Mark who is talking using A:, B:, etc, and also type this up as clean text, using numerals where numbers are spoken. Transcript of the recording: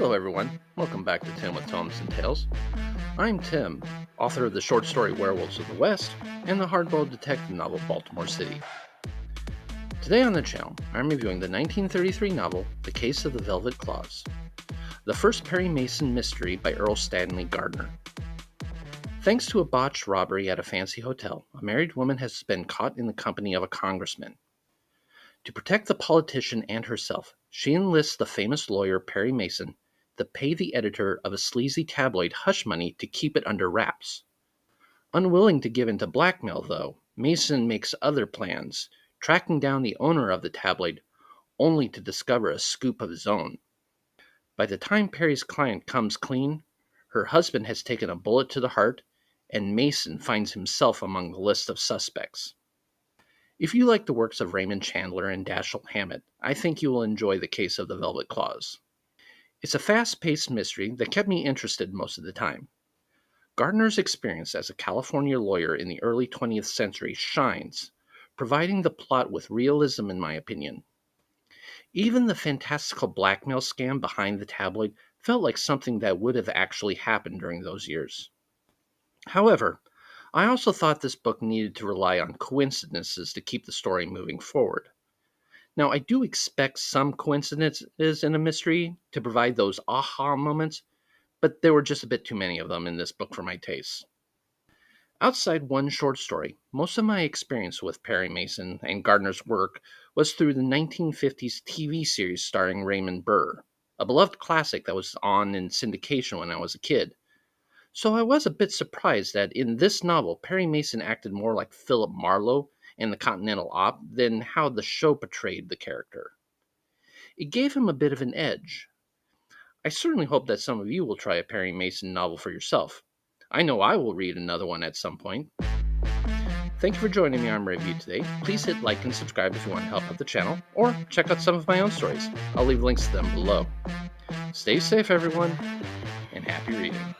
A: Hello, everyone. Welcome back to Tim with Tomes and Tales. I'm Tim, author of the short story Werewolves of the West and the hardboiled detective novel Baltimore City. Today on the channel, I'm reviewing the 1933 novel The Case of the Velvet Claws, the first Perry Mason mystery by Erle Stanley Gardner. Thanks to a botched robbery at a fancy hotel, a married woman has been caught in the company of a congressman. To protect the politician and herself, she enlists the famous lawyer Perry Mason to pay the editor of a sleazy tabloid hush money to keep it under wraps. Unwilling to give in to blackmail, though, Mason makes other plans, tracking down the owner of the tabloid only to discover a scoop of his own. By the time Perry's client comes clean, her husband has taken a bullet to the heart, and Mason finds himself among the list of suspects. If you like the works of Raymond Chandler and Dashiell Hammett, I think you will enjoy The Case of the Velvet Claws. It's a fast-paced mystery that kept me interested most of the time. Gardner's experience as a California lawyer in the early 20th century shines, providing the plot with realism in my opinion. Even the fantastical blackmail scam behind the tabloid felt like something that would have actually happened during those years. However, I also thought this book needed to rely on coincidences to keep the story moving forward. Now, I do expect some coincidences in a mystery to provide those aha moments, but there were just a bit too many of them in this book for my taste. Outside one short story, most of my experience with Perry Mason and Gardner's work was through the 1950s TV series starring Raymond Burr, a beloved classic that was on in syndication when I was a kid. So I was a bit surprised that in this novel, Perry Mason acted more like Philip Marlowe in the Continental Op than how the show portrayed the character. It gave him a bit of an edge. I certainly hope that some of you will try a Perry Mason novel for yourself. I know I will read another one at some point. Thank you for joining me on my review today. Please hit like and subscribe if you want to help out the channel, or check out some of my own stories. I'll leave links to them below. Stay safe, everyone, and happy reading.